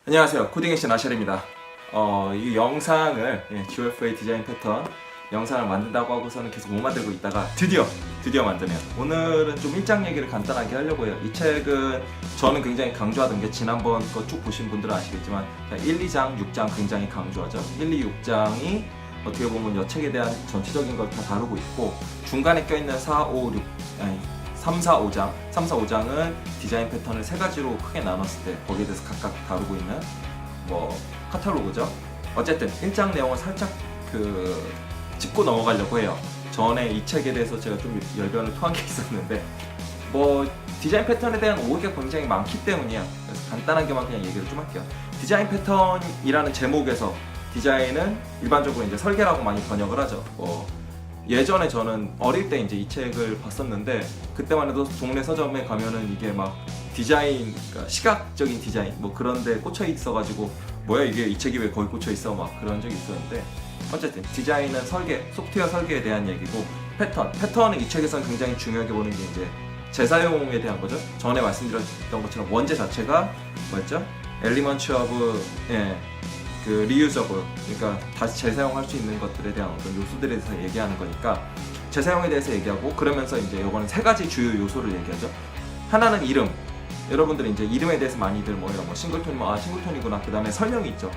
안녕하세요. 코딩의 신 아셜입니다. 이 영상을 GFA 디자인 패턴 영상을 만든다고 하고서는 계속 못 만들고 있다가 드디어 만드네요. 오늘은 좀 일장 얘기를 간단하게 하려고 해요. 이 책은 저는 굉장히 강조하던 게 지난번 거 쭉 보신 분들은 아시겠지만 1, 2장, 6장 굉장히 강조하죠. 1, 2, 6장이 어떻게 보면 이 책에 대한 전체적인 걸 다 다루고 있고 중간에 껴있는 4, 5, 6, 아니 3, 4, 5장 3, 4, 5장은 디자인 패턴을 세 가지로 크게 나눴을 때 거기에 대해서 각각 다루고 있는 카탈로그죠. 어쨌든 1장 내용을 살짝 짚고 넘어가려고 해요. 전에 이 책에 대해서 제가 좀 열변을 토한 게 있었는데 디자인 패턴에 대한 오해가 굉장히 많기 때문이에요. 그래서 간단하게만 그냥 얘기를 좀 할게요. 디자인 패턴이라는 제목에서 디자인은 일반적으로 이제 설계라고 많이 번역을 하죠. 예전에 저는 어릴 때 이제 이 책을 봤었는데 그때만 해도 동네 서점에 가면은 이게 막 디자인, 그러니까 시각적인 디자인 그런데 꽂혀 있어가지고 뭐야 이게 이 책이 왜 거기 꽂혀 있어 막 그런 적이 있었는데 어쨌든 디자인은 설계, 소프트웨어 설계에 대한 얘기고 패턴은 이 책에서는 굉장히 중요하게 보는 게 이제 재사용에 대한 거죠. 전에 말씀드렸던 것처럼 원재 자체가 뭐였죠? 엘리먼트 오브 리유저블, 그러니까 다시 재사용할 수 있는 것들에 대한 어떤 요소들에 대해서 얘기하는 거니까 재사용에 대해서 얘기하고 그러면서 이제 이거는 세 가지 주요 요소를 얘기하죠. 하나는 이름. 여러분들은 이제 이름에 대해서 많이들 싱글톤 싱글톤이구나. 그 다음에 설명이 있죠.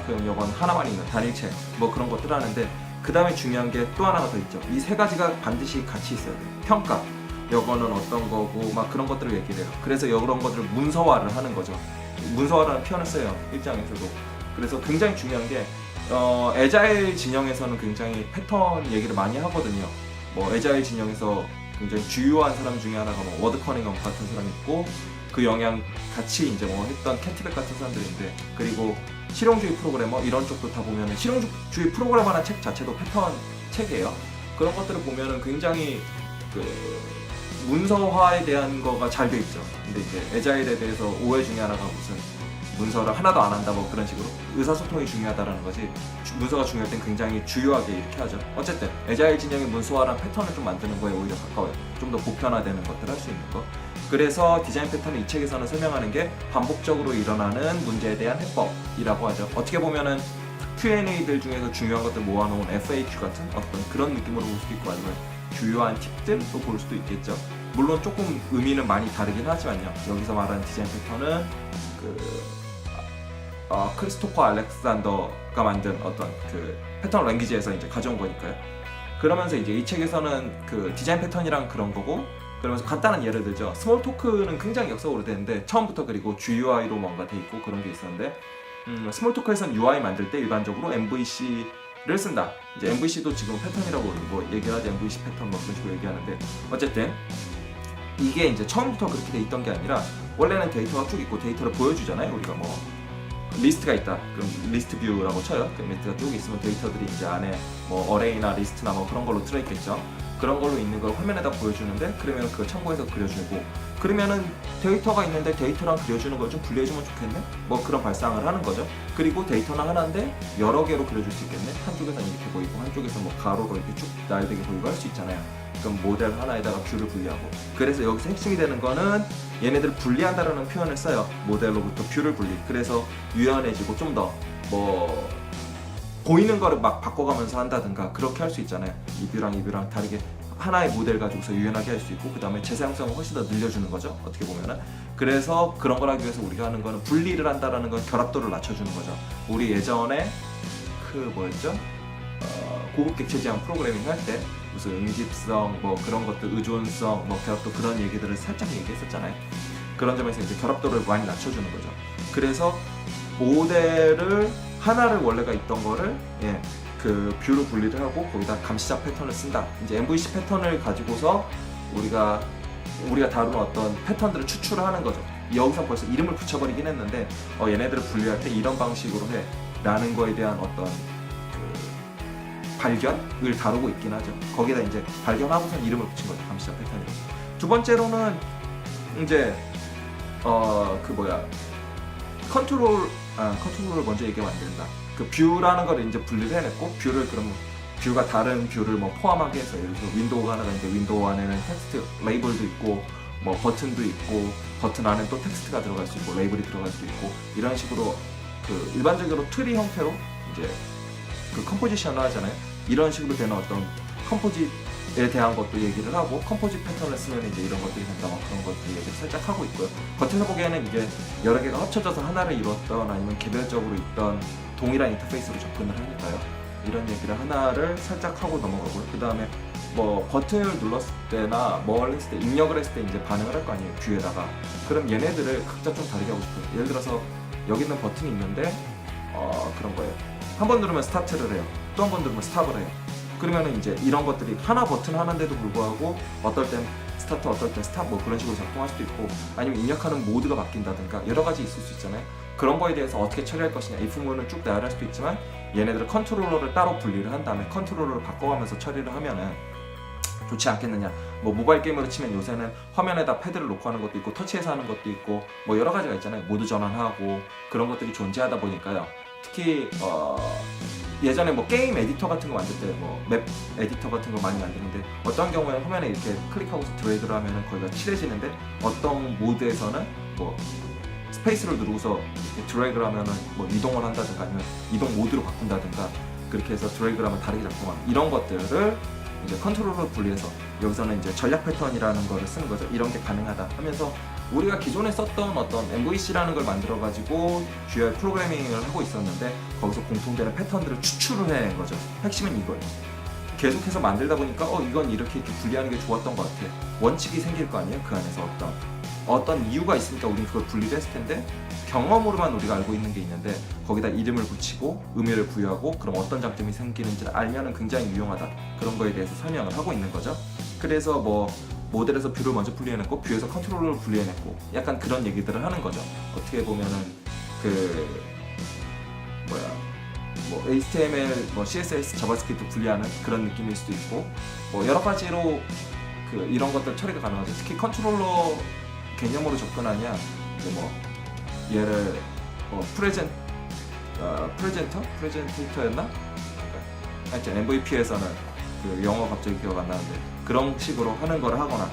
그럼 이건 하나만 있는 단일체 그런 것들 하는데 그 다음에 중요한 게 또 하나가 더 있죠. 이 세 가지가 반드시 같이 있어야 돼요. 평가. 이거는 어떤 거고 그런 것들을 얘기를 해요. 그래서 이런 것들을 문서화를 하는 거죠. 문서화라는 표현을 써요. 일장에서도. 그래서 굉장히 중요한 게 애자일 진영에서는 굉장히 패턴 얘기를 많이 하거든요. 애자일 진영에서 굉장히 주요한 사람 중에 하나가 워드 커닝엄 같은 사람이 있고 그 영향 같이 이제 했던 캔티백 같은 사람들인데 그리고 실용주의 프로그래머 이런 쪽도 다 보면은 실용주의 프로그래머라는 책 자체도 패턴 책이에요. 그런 것들을 보면은 굉장히 문서화에 대한 거가 잘 돼 있죠. 근데 이제 애자일에 대해서 오해 중에 하나가 무슨 문서를 하나도 안 한다 그런 식으로 의사소통이 중요하다라는 거지 문서가 중요할 땐 굉장히 주요하게 이렇게 하죠. 어쨌든 애자일 진영의 문서화랑 패턴을 좀 만드는 거에 오히려 가까워요. 좀 더 보편화되는 것들 할 수 있는 거. 그래서 디자인 패턴을 이 책에서는 설명하는 게 반복적으로 일어나는 문제에 대한 해법이라고 하죠. 어떻게 보면은 Q&A들 중에서 중요한 것들 모아놓은 FAQ 같은 어떤 그런 느낌으로 볼 수도 있고 아니면 주요한 팁들도 볼 수도 있겠죠. 물론 조금 의미는 많이 다르긴 하지만요. 여기서 말하는 디자인 패턴은 크리스토퍼 알렉산더가 만든 어떤 패턴 랭귀지에서 이제 가져온 거니까요. 그러면서 이제 이 책에서는 디자인 패턴이랑 그런 거고 그러면서 간단한 예를 들죠. 스몰 토크는 굉장히 역사가 오래됐는데 처음부터 그리고 GUI로 뭔가 돼 있고 그런 게 있었는데 스몰 토크에서는 UI 만들 때 일반적으로 MVC를 쓴다. 이제 MVC도 지금 패턴이라고 얘기를 하지. MVC 패턴 그런 식으로 얘기하는데 어쨌든 이게 이제 처음부터 그렇게 돼 있던 게 아니라 원래는 데이터가 쭉 있고 데이터를 보여주잖아요. 우리가 리스트가 있다. 그럼 리스트 뷰라고 쳐요. 그 리스트가 쭉 있으면 데이터들이 이제 안에 어레이나 리스트나 그런 걸로 들어있겠죠. 그런 걸로 있는 걸 화면에다 보여주는데 그러면 그걸 참고해서 그려주고 그러면은 데이터가 있는데 데이터랑 그려주는 걸 좀 분리해주면 좋겠네? 그런 발상을 하는 거죠. 그리고 데이터는 하나인데 여러 개로 그려줄 수 있겠네? 한쪽에서는 이렇게 보이고 한쪽에서 가로로 이렇게 쭉 날되게 보이고 할 수 있잖아요. 그럼 모델 하나에다가 뷰를 분리하고 그래서 여기서 핵심이 되는 거는 얘네들을 분리한다라는 표현을 써요. 모델로부터 뷰를 분리. 그래서 유연해지고 좀 더 보이는 거를 바꿔가면서 한다든가 그렇게 할 수 있잖아요. 이 뷰랑 다르게 하나의 모델 가지고서 유연하게 할 수 있고 그 다음에 재사용성을 훨씬 더 늘려주는 거죠. 어떻게 보면은. 그래서 그런 걸 하기 위해서 우리가 하는 거는 분리를 한다라는 건 결합도를 낮춰주는 거죠. 우리 예전에 고급 객체 지향 프로그래밍 할 때 무슨 응집성 그런 것들 의존성 결합도 그런 얘기들을 살짝 얘기했었잖아요. 그런 점에서 이제 결합도를 많이 낮춰주는 거죠. 그래서 모델을 하나를 원래가 있던 거를 뷰를 분리를 하고 거기다 감시자 패턴을 쓴다. 이제 MVC 패턴을 가지고서 우리가 다루는 어떤 패턴들을 추출을 하는 거죠. 여기서 벌써 이름을 붙여버리긴 했는데 얘네들을 분리할 때 이런 방식으로 해 라는 거에 대한 어떤 발견을 다루고 있긴 하죠. 거기다 이제 발견하고선 이름을 붙인 거죠. 감시자 패턴이. 두 번째로는 이제 컨트롤을 먼저 얘기하면 안 된다. 뷰라는 걸 이제 분리를 해냈고 뷰를 그러면 뷰가 다른 뷰를 포함하게 해서 예를 들어서 윈도우가 하나가 있는데 윈도우 안에는 텍스트 레이블도 있고 버튼도 있고 버튼 안에 또 텍스트가 들어갈 수 있고 레이블이 들어갈 수 있고 이런 식으로 그 일반적으로 트리 형태로 이제 그 컴포지션을 하잖아요. 이런 식으로 되는 어떤 컴포짓에 대한 것도 얘기를 하고, 컴포짓 패턴을 쓰면 이제 이런 것들이 된다, 막 그런 것들 얘기를 살짝 하고 있고요. 겉에서 보기에는 이게 여러 개가 합쳐져서 하나를 이뤘던, 아니면 개별적으로 있던 동일한 인터페이스로 접근을 하니까요. 이런 얘기를 하나를 살짝 하고 넘어가고요. 그 다음에 뭐 버튼을 눌렀을 때나 뭘 했을 때, 입력을 했을 때 이제 반응을 할 거 아니에요, 뷰에다가. 그럼 얘네들을 각자 좀 다르게 하고 싶어요. 예를 들어서 여기 있는 버튼이 있는데 그런 거예요. 한 번 누르면 스타트를 해요. 또 한 번 누르면 스탑을 해요. 그러면은 이제 이런 것들이 하나 버튼 하나인데도 불구하고 어떨 땐 스타트, 어떨 땐 스탑, 뭐 그런 식으로 작동할 수도 있고, 아니면 입력하는 모드가 바뀐다든가 여러 가지 있을 수 있잖아요. 그런 거에 대해서 어떻게 처리할 것이냐, if문을 쭉 나열할 수도 있지만, 얘네들은 컨트롤러를 따로 분리를 한 다음에 컨트롤러를 바꿔가면서 처리를 하면은 좋지 않겠느냐. 뭐 모바일 게임으로 치면 요새는 화면에다 패드를 놓고 하는 것도 있고, 터치해서 하는 것도 있고, 뭐 여러 가지가 있잖아요. 모드 전환하고 그런 것들이 존재하다 보니까요. 특히 예전에 뭐 게임 에디터 같은 거 만들 때, 뭐 맵 에디터 같은 거 많이 만드는데, 어떤 경우에는 화면에 이렇게 클릭하고서 드래그를 하면은 거기가 칠해지는데, 어떤 모드에서는 뭐 스페이스를 누르고서 드래그를 하면은 뭐 이동을 한다든가, 아니면 이동 모드로 바꾼다든가, 그렇게 해서 드래그를 하면 다르게 작동하는 이런 것들을 이제 컨트롤러를 분리해서, 여기서는 이제 전략 패턴이라는 거를 쓰는 거죠. 이런 게 가능하다 하면서, 우리가 기존에 썼던 어떤 MVC라는 걸 만들어 가지고 GUI 프로그래밍을 하고 있었는데, 거기서 공통되는 패턴들을 추출을 해낸 거죠. 핵심은 이거예요. 계속해서 만들다 보니까 이건 이렇게 분리하는 게 좋았던 것 같아. 원칙이 생길 거 아니에요. 그 안에서 어떤 이유가 있으니까 우리는 그걸 분리를 했을 텐데, 경험으로만 우리가 알고 있는 게 있는데, 거기다 이름을 붙이고 의미를 부여하고, 그럼 어떤 장점이 생기는지를 알면은 굉장히 유용하다. 그런 거에 대해서 설명을 하고 있는 거죠. 그래서 뭐 모델에서 뷰를 먼저 분리해냈고, 뷰에서 컨트롤러를 분리해냈고, 약간 그런 얘기들을 하는 거죠. 어떻게 보면은 뭐 HTML, 뭐 CSS, 자바스크립트 분리하는 그런 느낌일 수도 있고, 뭐 여러 가지로 이런 것들 처리가 가능하죠. 특히 컨트롤러 개념으로 접근하냐, 이제 뭐 얘를 프레젠테이터였나? 하여튼 MVP에서는 그 영어 갑자기 기억 안 나는데, 그런 식으로 하는 거를 하거나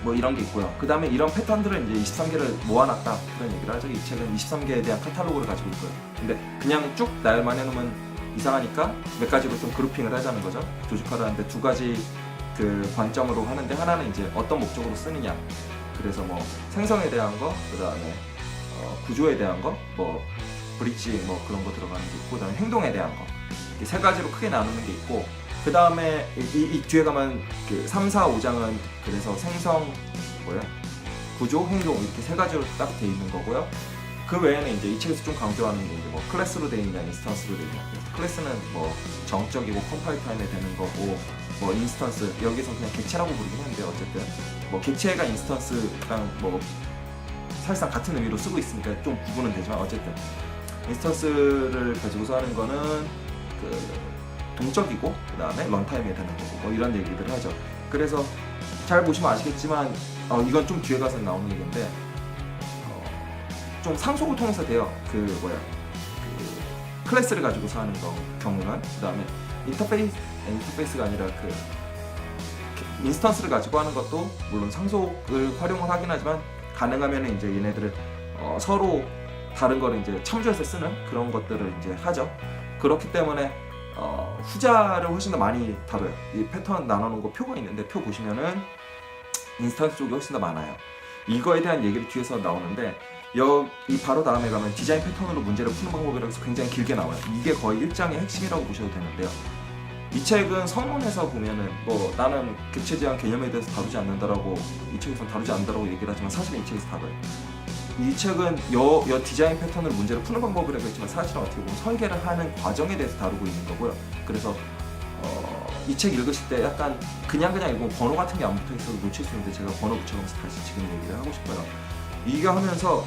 뭐 이런 게 있고요. 그 다음에 이런 패턴들을 이제 23개를 모아놨다, 그런 얘기를 하죠. 이 책은 23개에 대한 카탈로그를 가지고 있고요. 근데 그냥 쭉 나열만 해놓으면 이상하니까 몇 가지로 좀 그룹핑을 하자는 거죠. 조직화를 하는데 두 가지 그 관점으로 하는데, 하나는 이제 어떤 목적으로 쓰느냐, 그래서 뭐 생성에 대한 거, 그 다음에 구조에 대한 거, 뭐 브릿지 뭐 그런 거 들어가는 게 있고, 그 다음에 행동에 대한 거, 이렇게 세 가지로 크게 나누는 게 있고, 그 다음에 이 뒤에 가면 그 3, 4, 5장은 그래서 생성, 구조, 행동, 이렇게 세 가지로 딱 돼 있는 거고요. 그 외에는 이제 이 책에서 좀 강조하는 게 이제 뭐 클래스로 돼 있냐, 인스턴스로 돼 있냐. 클래스는 뭐 정적이고 컴파일 타임에 되는 거고, 뭐 인스턴스, 여기서 그냥 객체라고 부르긴 하는데, 어쨌든 뭐 객체가 인스턴스랑 뭐 사실상 같은 의미로 쓰고 있으니까 좀 구분은 되지만, 어쨌든 인스턴스를 가지고서 하는 거는 동적이고, 그 다음에 런타임에 되는 거고, 뭐 이런 얘기들을 하죠. 그래서 잘 보시면 아시겠지만, 이건 좀 뒤에 가서 나오는 얘기인데, 좀 상속을 통해서 돼요. 클래스를 가지고서 하는 경우는. 그 다음에 인터페이스가 아니라 인스턴스를 가지고 하는 것도 물론 상속을 활용을 하긴 하지만, 가능하면 이제 얘네들을 서로 다른 거를 이제 참조해서 쓰는 그런 것들을 이제 하죠. 그렇기 때문에 후자를 훨씬 더 많이 다뤄요. 이 패턴 나눠놓은 거 표가 있는데, 표 보시면은 인스턴스 쪽이 훨씬 더 많아요. 이거에 대한 얘기를 뒤에서 나오는데, 이 바로 다음에 가면 디자인 패턴으로 문제를 푸는 방법이라고 해서 굉장히 길게 나와요. 이게 거의 1장의 핵심이라고 보셔도 되는데요. 이 책은 서론에서 보면은 뭐 나는 객체 제한 개념에 대해서 다루지 않는다라고, 이 책에서는 다루지 않는다라고 얘기를 하지만, 사실은 이 책에서 다뤄요. 이 책은 디자인 패턴을 문제를 푸는 방법이라고 했지만, 사실은 어떻게 보면 설계를 하는 과정에 대해서 다루고 있는 거고요. 그래서 이 책 읽으실 때 약간 그냥 읽으면 번호 같은 게 안 붙어 있어서 놓칠 수 있는데, 제가 번호 붙여가면서 다시 지금 얘기를 하고 싶어요. 이게 하면서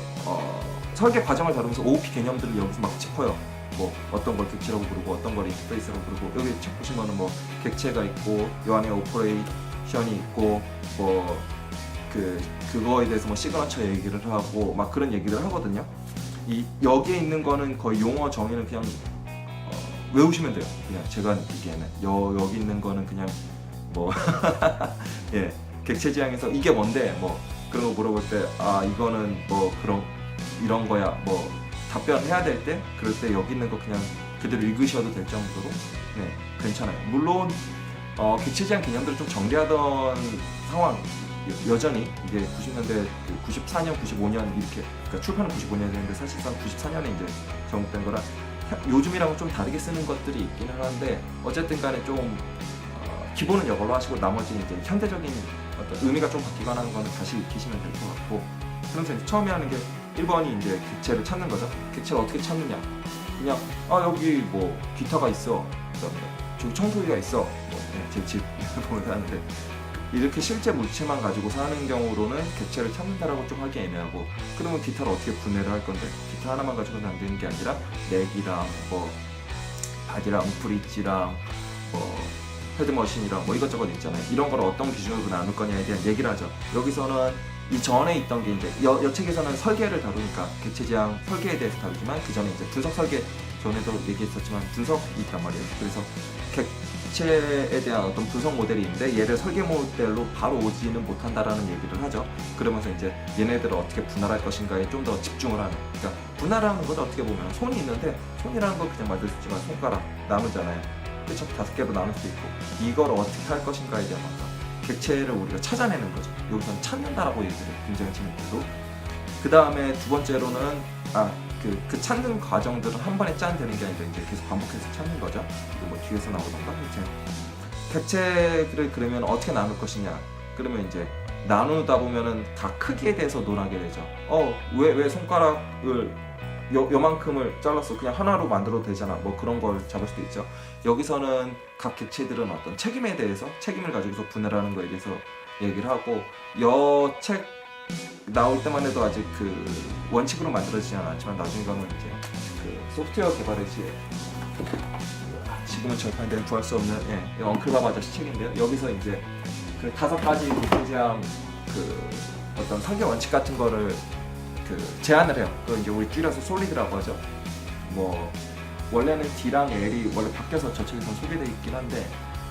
설계 과정을 다루면서 OOP 개념들을 여기서 막 짚어요. 뭐 어떤 걸 객체라고 부르고, 어떤 걸 인터페이스라고 부르고, 여기 책 보시면은 뭐 객체가 있고, 요 안에 오퍼레이션이 있고, 뭐 그거에 대해서 뭐 시그너처 얘기를 하고 막 그런 얘기를 하거든요. 여기에 있는 거는 거의 용어 정의는 그냥 외우시면 돼요. 그냥 제가 느끼기에는 여기 있는 거는 그냥 뭐 예, 객체 지향에서 이게 뭔데 뭐 그런 거 물어볼 때, 이거는 뭐 그런 이런 거야, 뭐 답변해야 될 때 그럴 때 여기 있는 거 그냥 그대로 읽으셔도 될 정도로 네, 괜찮아요. 물론 객체 제한 개념들을 좀 정리하던 상황 여전히 이게 90년대 94년, 95년 이렇게 그러니까 출판은 95년인데 사실상 94년에 이제 정립된 거라 요즘이랑은 좀 다르게 쓰는 것들이 있기는 한데 어쨌든 간에 좀 기본은 이걸로 하시고 나머지는 이제 현대적인 어떤 의미가 좀 바뀌거나 하는 거는 다시 익히시면 될 것 같고 그러면서 이제 처음에 하는 게 1번이 이제 객체를 찾는 거죠. 객체를 어떻게 찾느냐 그냥 여기 뭐 기타가 있어 그다음에 저기 청소기가 있어 뭐 제 집 보면서 하는데 이렇게 실제 물체만 가지고 사는 경우로는 객체를 찾는다라고 좀 하기 애매하고 그러면 기타를 어떻게 분해를 할 건데 기타 하나만 가지고는 안 되는 게 아니라 넥이랑 뭐 바디랑 브릿지랑 뭐 헤드머신이랑 뭐 이것저것 있잖아요. 이런 걸 어떤 기준으로 나눌 거냐에 대한 얘기를 하죠. 여기서는 이 전에 있던 게 이제 책에서는 설계를 다루니까 객체 지향 설계에 대해서 다루지만 그 전에 이제 분석 설계 전에도 얘기했었지만 분석이 있단 말이에요. 그래서 객체에 대한 어떤 분석 모델이 있는데 얘를 설계 모델로 바로 오지는 못한다라는 얘기를 하죠. 그러면서 이제 얘네들을 어떻게 분할할 것인가에 좀 더 집중을 하는. 그러니까 분할하는 건 어떻게 보면 손이 있는데 손이라는 건 그냥 만들 수 있지만 손가락 나누잖아요. 그쵸? 5개로 나눌 수 있고 이걸 어떻게 할 것인가에 대한 어떤 객체를 우리가 찾아내는 거죠. 여기서는 찾는다라고 얘기를 굉장히 재밌고 그 다음에 두 번째로는 그 찾는 과정들은 한 번에 짠 되는 게 아니라 이제 계속 반복해서 찾는 거죠. 이거 뭐 뒤에서 나오던가 이제 객체를 그러면 어떻게 나눌 것이냐 그러면 이제 나누다 보면은 다 크기에 대해서 논하게 되죠. 왜 손가락을 요만큼을 잘랐어 그냥 하나로 만들어도 되잖아 뭐 그런 걸 잡을 수도 있죠. 여기서는 각 객체들은 어떤 책임에 대해서 책임을 가지고서 분해하는 거에 대해서 얘기를 하고 책 나올 때만 해도 아직 그 원칙으로 만들어지지 않았지만 나중에 가면 이제 그 소프트웨어 개발의 시에 지금은 절판된 구할 수 없는 엉클밥 아저씨 책인데요. 여기서 이제 그 5가지 객체지향 그 어떤 설계 원칙 같은 거를 그 제안을 해요. 그걸 이제 우리 줄여서 솔리드라고 하죠. 뭐 원래는 D랑 L이 원래 바뀌어서 저 책에선 소개되어 있긴 한데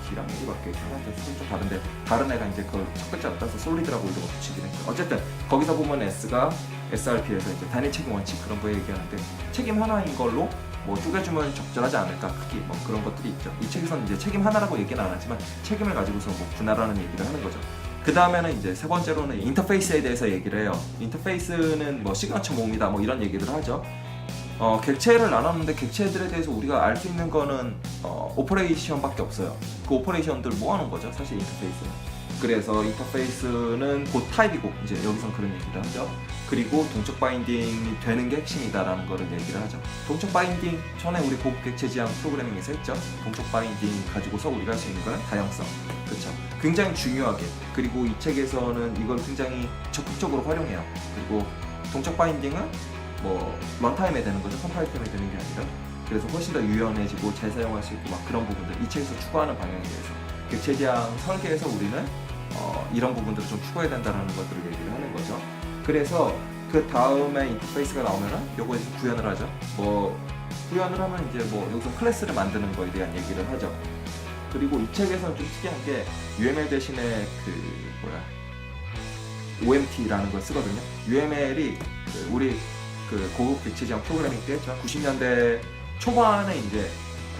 D랑 L이 바뀌어 있긴 한데 수는 좀 다른데 다른 애가 이제 그걸 첫 글자를 따서 솔리드라고 이름을 붙이긴 했죠. 어쨌든 거기서 보면 S가 SRP에서 이제 단일 책임 원칙 그런 거 얘기하는데 책임 하나인 걸로 뭐 쪼개주면 적절하지 않을까 크기 뭐 그런 것들이 있죠. 이 책에서는 이제 책임 하나라고 얘기는 안 하지만 책임을 가지고서 뭐 분할하는 얘기를 하는 거죠. 그 다음에는 이제 세 번째로는 인터페이스에 대해서 얘기를 해요. 인터페이스는 뭐 시그너처 모음이다 뭐 이런 얘기를 하죠. 객체를 나눴는데 객체들에 대해서 우리가 알 수 있는 거는 오퍼레이션밖에 없어요. 그 오퍼레이션들 모아놓은 거죠 사실 인터페이스는. 그래서 인터페이스는 곧 타입이고 이제 여기선 그런 얘기를 하죠. 그리고 동적 바인딩이 되는 게 핵심이다라는 거를 얘기를 하죠. 동적 바인딩 전에 우리 고급 객체 지향 프로그래밍에서 했죠. 동적 바인딩 가지고서 우리가 할 수 있는 거는 다양성. 그렇죠. 굉장히 중요하게 그리고 이 책에서는 이걸 굉장히 적극적으로 활용해요. 그리고 동적 바인딩은 뭐 런타임에 되는 거죠. 컴파일 타임에 되는 게 아니라 그래서 훨씬 더 유연해지고 잘 사용할 수 있고 막 그런 부분들 이 책에서 추구하는 방향에 대해서 객체 지향 설계에서 우리는 이런 부분들을 좀 추구해야 된다는 것들을 얘기를 하는 거죠. 그래서 그 다음에 인터페이스가 나오면은 요거에 좀 구현을 하죠. 뭐 구현을 하면 이제 뭐 여기서 클래스를 만드는 거에 대한 얘기를 하죠. 그리고 이 책에서는 좀 특이한 게 UML 대신에 OMT라는 걸 쓰거든요. UML이 우리 그 고급 객체 지향 프로그래밍 때 했죠. 90년대 초반에 이제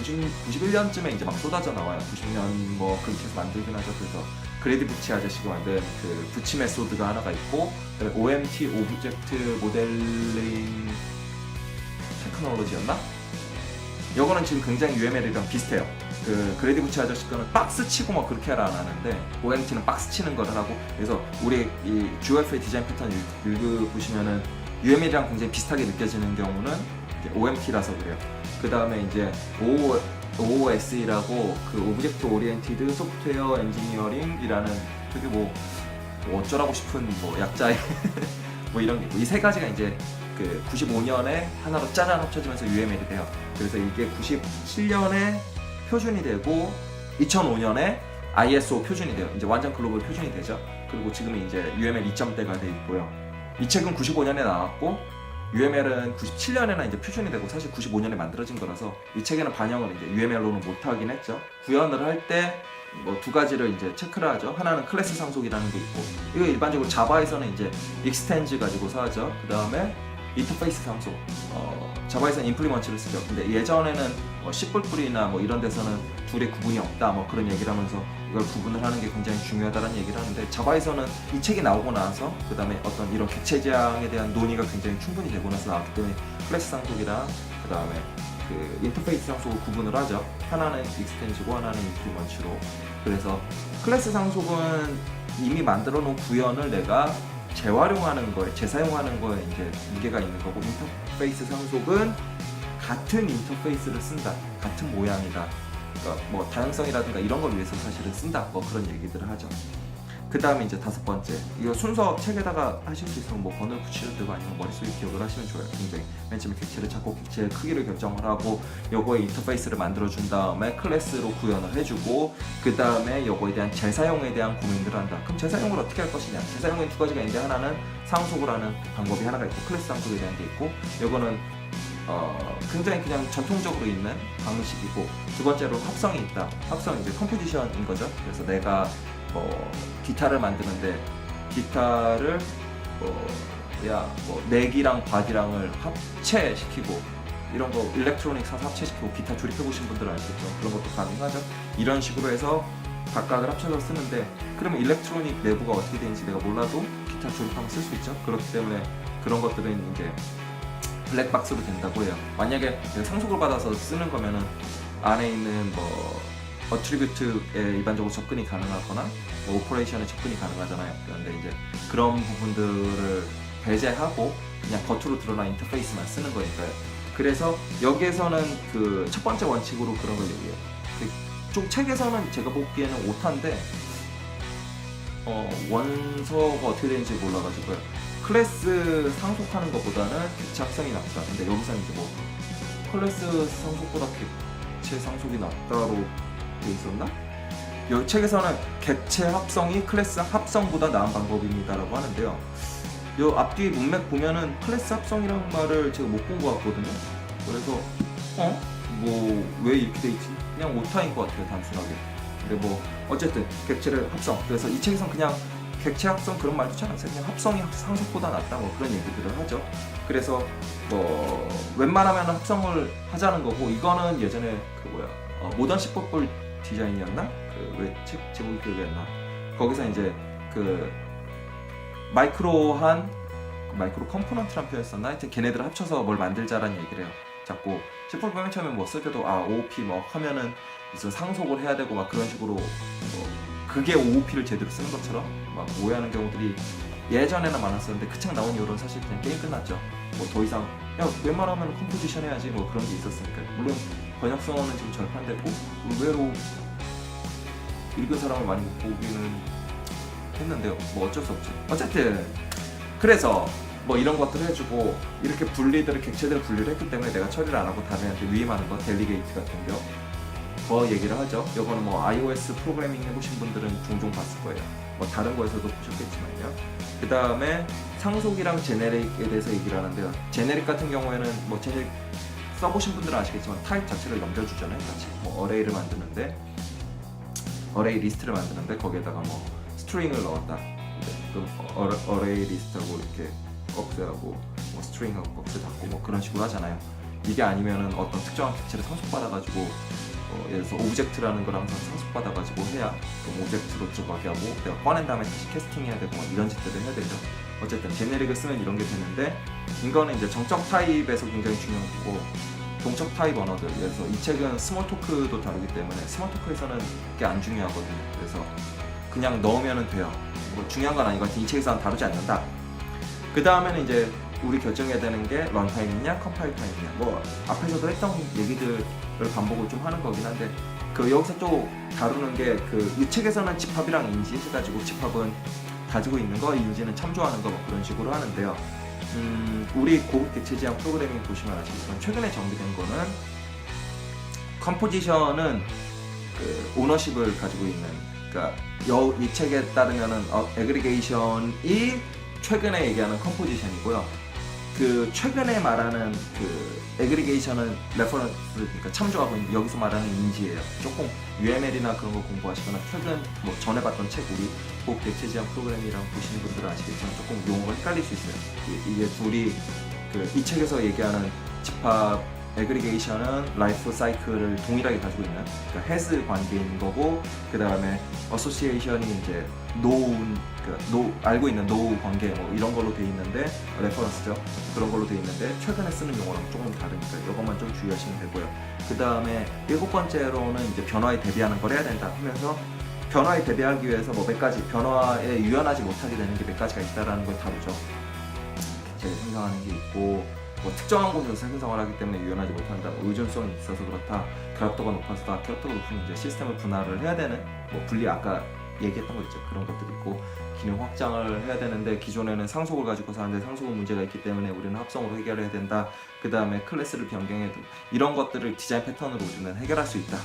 91년쯤에 이제 막 쏟아져 나와요. 90년 뭐 그렇게 해서 만들긴 하죠. 그래서 그레디 부치 아저씨가 만든 그 부치 메소드가 하나가 있고 OMT 오브젝트 모델링 테크놀로지였나? 요거는 지금 굉장히 UML이랑 비슷해요. 그 그레디 부치 아저씨 거는 박스 치고 뭐 그렇게 안 하는데 OMT는 박스 치는 거를 하고 그래서 우리 이 GeoFA 디자인 패턴 읽어보시면은 UML이랑 굉장히 비슷하게 느껴지는 경우는 이제 OMT라서 그래요. 그 다음에 이제 OOSE라고 그 오브젝트 오리엔티드 소프트웨어 엔지니어링이라는 되게 뭐 어쩌라고 싶은 뭐 약자의 뭐 이런 게 이 세 가지가 이제 그 95년에 하나로 짜잔 합쳐지면서 UML이 돼요. 그래서 이게 97년에 표준이 되고 2005년에 ISO 표준이 돼요. 이제 완전 글로벌 표준이 되죠. 그리고 지금은 이제 UML 2.0대가 돼 있고요. 이 책은 95년에 나왔고 UML은 97년에나 이제 표준이 되고 사실 95년에 만들어진 거라서 이 책에는 반영을 이제 UML로는 못 하긴 했죠. 구현을 할 때 뭐 두 가지를 이제 체크를 하죠. 하나는 클래스 상속이라는 게 있고 이거 일반적으로 자바에서는 이제 익스텐즈 가지고서 하죠. 그 다음에 인터페이스 상속, 자바에서는 임플리먼트를 쓰죠. 근데 예전에는 C++이나 뭐 이런 데서는 둘의 구분이 없다 뭐 그런 얘기를 하면서 이걸 구분을 하는 게 굉장히 중요하다는 얘기를 하는데, 자바에서는 이 책이 나오고 나서 그 다음에 어떤 이런 객체 지향에 대한 논의가 굉장히 충분히 되고 나서 나왔기 때문에 클래스 상속이랑 그 다음에 그 인터페이스 상속을 구분을 하죠. 하나는 익스텐시고 하나는 임플리먼트로. 그래서 클래스 상속은 이미 만들어 놓은 구현을 내가 재활용하는 거에, 재사용하는 거에 이제 무게가 있는 거고, 인터페이스 상속은 같은 인터페이스를 쓴다, 같은 모양이다, 그러니까 뭐 다양성이라든가 이런 걸 위해서 사실은 쓴다, 뭐 그런 얘기들을 하죠. 그 다음에 이제 5번째, 이거 순서 책에다가 하실 수 있으면 뭐 번호를 붙이셔도 되고 아니면 머릿속에 기억을 하시면 좋아요. 굉장히 맨 처음에 객체를 찾고 객체의 크기를 결정을 하고 요거에 인터페이스를 만들어 준 다음에 클래스로 구현을 해주고, 그 다음에 요거에 대한 재사용에 대한 고민들을 한다. 그럼 재사용을 어떻게 할 것이냐? 재사용엔 두 가지가 있는데, 하나는 상속을 하는 방법이 하나가 있고 클래스 상속에 대한 게 있고, 요거는 굉장히 그냥 전통적으로 있는 방식이고, 두 번째로 합성이 있다. 합성 이제 컴포지션인 거죠. 그래서 내가 기타를 만드는데 기타를 넥이랑 바디랑을 합체시키고, 이런 거 일렉트로닉 사서 합체시키고 기타 조립해 보신 분들은 아시겠죠? 그런 것도 가능하죠. 이런 식으로 해서 각각을 합쳐서 쓰는데, 그러면 일렉트로닉 내부가 어떻게 되는지 내가 몰라도 기타 조립하면 쓸 수 있죠. 그렇기 때문에 그런 것들은 이제 블랙박스로 된다고 해요. 만약에 내가 상속을 받아서 쓰는 거면은 안에 있는 어트리뷰트에 일반적으로 접근이 가능하거나 오퍼레이션에 접근이 가능하잖아요. 그런데 이제 그런 부분들을 배제하고 그냥 겉으로 드러난 인터페이스만 쓰는 거니까요. 그래서 여기에서는 그 첫 번째 원칙으로 그런 걸 얘기해요. 좀 책에서는 제가 보기에는 오타인데 원서가 어떻게 되는지 몰라가지고요. 클래스 상속하는 것보다는 객체 합성이 낫다. 근데 여기서는 이제 뭐 클래스 상속보다 객체 상속이 낫다로 돼 있었나? 이 책에서는 객체 합성이 클래스 합성보다 나은 방법입니다라고 하는데요. 이 앞뒤 문맥 보면은 클래스 합성이라는 말을 제가 못 본 것 같거든요. 그래서 뭐 왜 이렇게 돼 있지? 그냥 오타인 것 같아요, 단순하게. 근데 뭐 어쨌든 객체를 합성. 그래서 이 책에서는 그냥 객체 합성 그런 말도 잘 안 써요. 그냥 합성이 상속보다 낫다 뭐 그런 얘기들을 하죠. 그래서 뭐 웬만하면 합성을 하자는 거고, 이거는 예전에 모던 C++ 디자인이었나? 그 왜 책 제목이 기억이 안 나? 거기서 이제 그 마이크로 컴포넌트란 표현 썼나? 하여튼 걔네들 합쳐서 뭘 만들자라는 얘기를 해요. 자꾸 C++ 맨 처음에 뭐 쓸 때도 OOP 뭐 하면은 무슨 상속을 해야 되고 막 그런 식으로 그게 OOP를 제대로 쓰는 것처럼 막 오해하는 경우들이 예전에는 많았었는데, 그 책 나온 이후로는 사실 그냥 게임 끝났죠. 뭐 더 이상 웬만하면 컴포지션 해야지 뭐 그런 게 있었으니까. 물론 번역성어는 지금 절판됐고 의외로 읽은 사람을 많이 못 보기는 했는데요. 뭐 어쩔 수 없죠. 어쨌든 그래서 뭐 이런 것들을 해주고, 이렇게 객체들을 분리를 했기 때문에 내가 처리를 안 하고 다음에한테 위임하는 거, 델리게이트 같은 거 얘기를 하죠. 이거는 뭐 iOS 프로그래밍 해보신 분들은 종종 봤을 거예요. 뭐 다른 거에서도 보셨겠지만요. 그 다음에 상속이랑 제네릭에 대해서 얘기를 하는데요. 제네릭 같은 경우에는 뭐 제네릭 써보신 분들은 아시겠지만 타입 자체를 넘겨주잖아요. 같이 뭐 어레이를 만드는데, 어레이 리스트를 만드는데 거기에다가 뭐 스트링을 넣었다. 그럼 어레이 리스트하고 이렇게 박스하고 뭐 스트링하고 박스 닫고 뭐 그런 식으로 하잖아요. 이게 아니면은 어떤 특정한 객체를 상속받아가지고 예를 들어서 오브젝트라는 걸 항상 상속받아가지고 해야 그럼 오브젝트로 들어가게 하고 내가 꺼낸 다음에 다시 캐스팅해야 되고 이런 짓들을 해야 되죠. 어쨌든 제네릭을 쓰면 이런 게 되는데, 이거는 이제 정적 타입에서 굉장히 중요한 거고, 동적 타입 언어들, 그래서 이 책은 스몰 토크도 다루기 때문에 스몰 토크에서는 그게 안 중요하거든요. 그래서 그냥 넣으면 돼요. 뭐 중요한 건 아닌 것 같아요. 이 책에서는 다루지 않는다. 그 다음에는 이제 우리 결정해야 되는 게 런타임이냐 컴파일 타임이냐. 뭐 앞에서도 했던 얘기들을 반복을 좀 하는 거긴 한데, 여기서 또 다루는 게 이 책에서는 집합이랑 인지 해가지고, 집합은 가지고 있는 거, 인지는 참조하는 거 뭐 그런 식으로 하는데요. 우리 고급 객체 지향 프로그래밍 보시면 아시겠지만 최근에 정비된 거는 컴포지션은 오너십을 가지고 있는, 그러니까 이 책에 따르면은 애그리게이션이 최근에 얘기하는 컴포지션이고요. 최근에 말하는 애그리게이션은 레퍼런스, 그러니까 참조하고 있는, 여기서 말하는 인지예요. 조금 UML이나 그런 거 공부하시거나 최근 뭐 전에 봤던 책, 우리 고급 객체 지향 프로그램이랑 보시는 분들은 아시겠지만 조금 용어가 헷갈릴 수 있어요. 이게 둘이 이 책에서 얘기하는 집합 애그리게이션은 라이프 사이클을 동일하게 가지고 있는, 그러니까 has 관계인 거고, 그 다음에 어소시에이션이 이제 알고 있는 노우 관계 뭐 이런 걸로 돼 있는데, 레퍼런스죠. 그런 걸로 돼 있는데 최근에 쓰는 용어랑 조금 다르니까 이것만 좀 주의하시면 되고요. 그 다음에 7번째로는 이제 변화에 대비하는 걸 해야 된다 하면서, 변화에 대비하기 위해서 뭐 몇 가지, 변화에 유연하지 못하게 되는 게 몇 가지가 있다라는 걸 다루죠. 객체를 생성하는 게 있고, 뭐 특정한 곳에서 생성을 하기 때문에 유연하지 못한다, 뭐 의존성이 있어서 그렇다, 결합도가 높아서다, 결합도가 높으면 이제 시스템을 분할을 해야 되는, 뭐 분리, 아까 얘기했던 거 있죠. 그런 것들이 있고, 기능 확장을 해야 되는데 기존에는 상속을 가지고서 하는데 상속은 문제가 있기 때문에 우리는 합성으로 해결해야 된다. 그 다음에 클래스를 변경해도 이런 것들을 디자인 패턴으로 우리는 해결할 수 있다.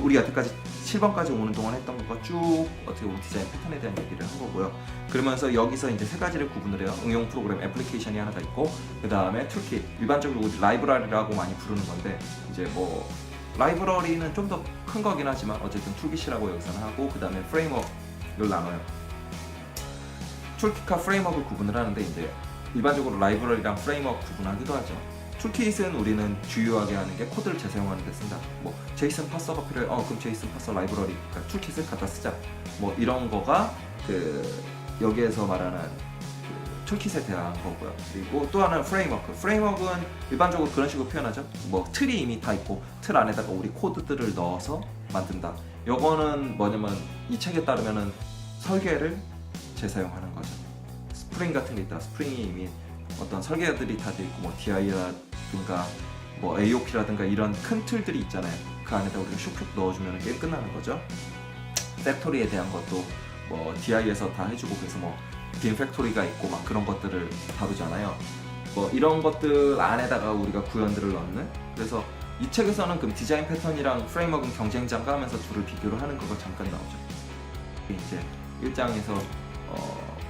우리 여태까지 7번까지 오는 동안 했던 것과 쭉 어떻게 보면 디자인 패턴에 대한 얘기를 한 거고요. 그러면서 여기서 이제 세 가지를 구분을 해요. 응용 프로그램, 애플리케이션이 하나가 있고, 그 다음에 툴킷, 일반적으로 우리 라이브러리라고 많이 부르는 건데, 이제 뭐 라이브러리는 좀 더 큰 거긴 하지만 어쨌든 툴킷이라고 여기서는 하고, 그 다음에 프레임워크를 나눠요. 툴킷과 프레임워크를 구분을 하는데, 이제 일반적으로 라이브러리랑 프레임워크 구분하기도 하죠. 툴킷은 우리는 주요하게 하는 게 코드를 재사용하는 데 쓴다. 뭐 제이슨 파서가 필요해. 그럼 제이슨 파서 라이브러리, 그러니까 툴킷을 갖다 쓰자. 뭐 이런 거가 여기에서 말하는 툴킷에 대한 거고요. 그리고 또 하나는 프레임워크. 프레임워크는 일반적으로 그런 식으로 표현하죠. 뭐 틀이 이미 다 있고 틀 안에다가 우리 코드들을 넣어서 만든다. 요거는 뭐냐면 이 책에 따르면은 설계를 재사용하는 거죠. 스프링 같은 게 있다. 스프링이 이미 어떤 설계들이 다 돼 있고, 뭐 DI라든가 뭐 AOP라든가 이런 큰 틀들이 있잖아요. 그 안에다 우리가 슉슉 넣어주면 게임 끝나는 거죠. 팩토리에 대한 것도 뭐 DI에서 다 해주고, 그래서 뭐 빔 팩토리가 있고 막 그런 것들을 다루잖아요. 뭐 이런 것들 안에다가 우리가 구현들을 넣는. 그래서 이 책에서는 그럼 디자인 패턴이랑 프레임워크는 경쟁자인가 하면서 둘을 비교를 하는 거가 잠깐 나오죠. 이제 1장에서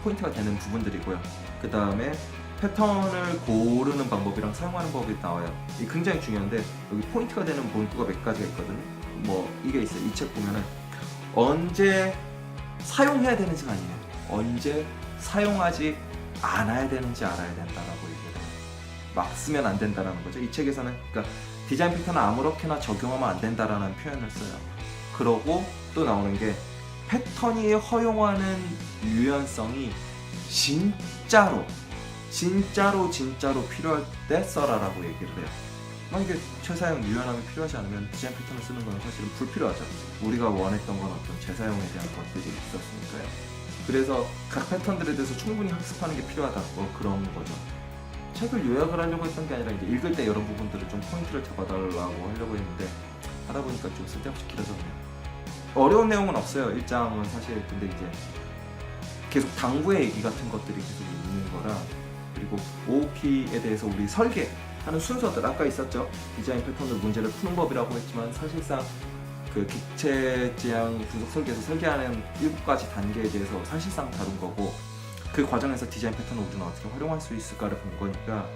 포인트가 되는 부분들이고요. 그 다음에 패턴을 고르는 방법이랑 사용하는 법이 나와요. 이게 굉장히 중요한데, 여기 포인트가 되는 문구가 몇 가지가 있거든요. 뭐 이게 있어요. 이 책 보면은 언제 사용해야 되는지가 아니에요. 언제 사용하지 않아야 되는지 알아야 된다라고 얘기를 해요. 막 쓰면 안 된다라는 거죠. 이 책에서는 그러니까 디자인 패턴을 아무렇게나 적용하면 안 된다라는 표현을 써요. 그러고 또 나오는 게, 패턴이 허용하는 유연성이 진짜로 필요할 때 써라라고 얘기를 해요. 만약에 최사용 유연함이 필요하지 않으면 디자인 패턴을 쓰는 건 사실은 불필요하죠. 우리가 원했던 건 어떤 재사용에 대한 것들이 있었으니까요. 그래서 각 패턴들에 대해서 충분히 학습하는 게 필요하다, 뭐 그런 거죠. 책을 요약을 하려고 했던 게 아니라 이제 읽을 때 이런 부분들을 좀 포인트를 잡아달라고 하려고 했는데, 하다 보니까 좀 쓸데없이 길어졌네요. 어려운 내용은 없어요. 1장은 사실. 근데 이제 계속 당부의 얘기 같은 것들이 계속 있는 거라, 그리고 OOP에 대해서 우리 설계하는 순서들 아까 있었죠. 디자인 패턴으로 문제를 푸는 법이라고 했지만, 사실상 그 객체 지향 분석 설계에서 설계하는 7가지 단계에 대해서 사실상 다룬 거고, 그 과정에서 디자인 패턴을 우리는 어떻게 활용할 수 있을까를 본 거니까,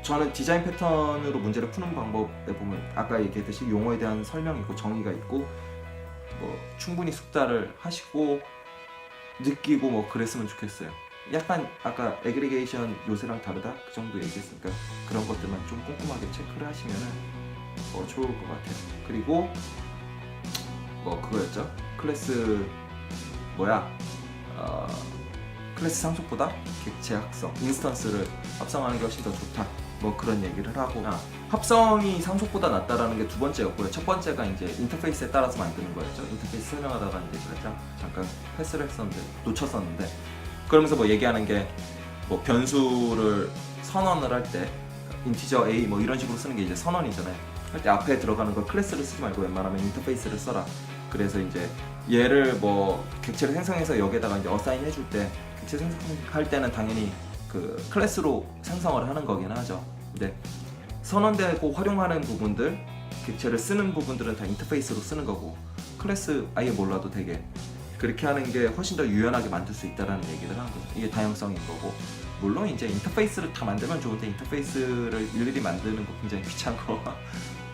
저는 디자인 패턴으로 문제를 푸는 방법에 보면 아까 얘기했듯이 용어에 대한 설명이 있고 정의가 있고, 뭐 충분히 숙달을 하시고 느끼고 뭐 그랬으면 좋겠어요. 약간 아까 애그리게이션 요새랑 다르다 그 정도 얘기했으니까 그런 것들만 좀 꼼꼼하게 체크를 하시면은 좋을 것 같아요. 그리고 뭐 그거였죠. 클래스 클래스 상속보다 객체 합성, 인스턴스를 합성하는 게 훨씬 더 좋다. 뭐 그런 얘기를 하고, 합성이 상속보다 낫다라는 게 두 번째였고요. 첫 번째가 이제 인터페이스에 따라서 만드는 거였죠. 인터페이스 설명하다가 이제 잠깐 패스를 했었는데 놓쳤었는데, 그러면서 뭐 얘기하는 게 뭐 변수를 선언을 할 때 인티저 A 뭐 이런 식으로 쓰는 게 이제 선언이잖아요. 할 때 앞에 들어가는 걸 클래스를 쓰지 말고 웬만하면 인터페이스를 써라. 그래서 이제 얘를 뭐 객체를 생성해서 여기에다가 이제 어사인 해줄 때, 객체 생성할 때는 당연히 그 클래스로 생성을 하는 거긴 하죠. 근데 선언되고 활용하는 부분들, 객체를 쓰는 부분들은 다 인터페이스로 쓰는 거고, 클래스 아예 몰라도 되게 그렇게 하는 게 훨씬 더 유연하게 만들 수 있다라는 얘기를 하는 거죠. 이게 다양성인 거고, 물론 이제 인터페이스를 다 만들면 좋은데 인터페이스를 일일이 만드는 거 굉장히 귀찮고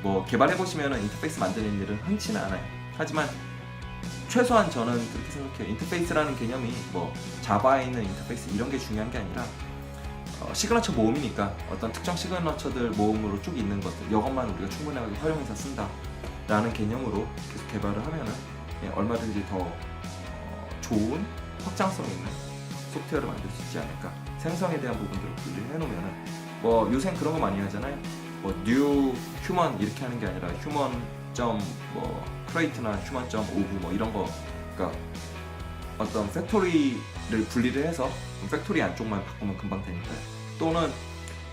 뭐 개발해보시면은 인터페이스 만드는 일은 흔치는 않아요. 하지만 최소한 저는 그렇게 생각해요. 인터페이스라는 개념이 뭐 자바에 있는 인터페이스 이런 게 중요한 게 아니라 시그너처 모음이니까 어떤 특정 시그너처들 모음으로 쭉 있는 것들 이것만 우리가 충분하게 활용해서 쓴다 라는 개념으로 계속 개발을 하면은 얼마든지 더 좋은 확장성 있는 소프트웨어를 만들 수 있지 않을까. 생성에 대한 부분들을 분리해 놓으면은 뭐 요새 그런 거 많이 하잖아요. 뭐 new human 이렇게 하는 게 아니라 human 뭐 create나 human of 뭐 이런 거, 그러니까 어떤 팩토리를 분리를 해서 팩토리 안쪽만 바꾸면 금방 되니까요. 또는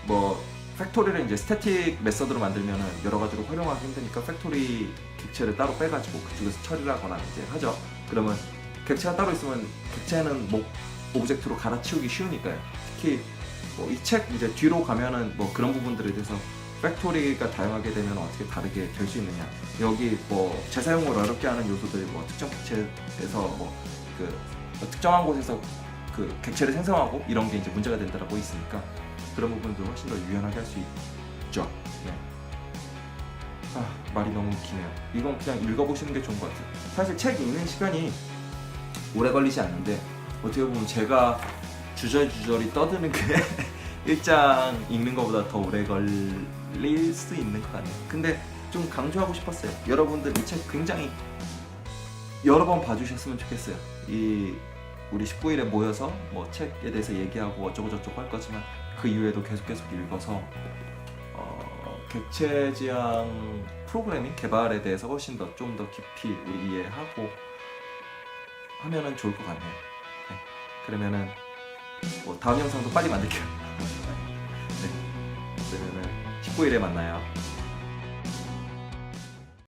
뭐 팩토리를 이제 스태틱 메서드로 만들면은 여러 가지로 활용하기 힘드니까 팩토리 객체를 따로 빼가지고 그쪽에서 처리를 하거나 이제 하죠. 그러면 객체가 따로 있으면 객체는 뭐 오브젝트로 갈아치우기 쉬우니까요. 특히 뭐 이 책 이제 뒤로 가면은 뭐 그런 부분들에 대해서 팩토리가 다양하게 되면 어떻게 다르게 될 수 있느냐. 여기 뭐 재사용을 어렵게 하는 요소들이 뭐 특정 객체에서 뭐 특정한 곳에서 그 객체를 생성하고 이런 게 이제 문제가 된다라고 있으니까 그런 부분도 훨씬 더 유연하게 할 수 있죠. 네. 말이 너무 기네요. 이건 그냥 읽어보시는 게 좋은 것 같아요. 사실 책 읽는 시간이 오래 걸리지 않는데 어떻게 보면 제가 주저주저리 떠드는 게 일장 읽는 것보다 더 오래 걸릴 수 있는 것 같네요. 근데 좀 강조하고 싶었어요. 여러분들 이 책 굉장히 여러 번 봐주셨으면 좋겠어요. 이 우리 19일에 모여서 뭐 책에 대해서 얘기하고 어쩌고저쩌고 할 거지만 그 이후에도 계속 읽어서 객체 지향 프로그래밍 개발에 대해서 훨씬 더 좀 더 깊이 우리 이해하고 하면은 좋을 것 같네요. 네. 그러면은 뭐 다음 영상도 빨리 만들게요. 네. 그러면은 19일에 만나요.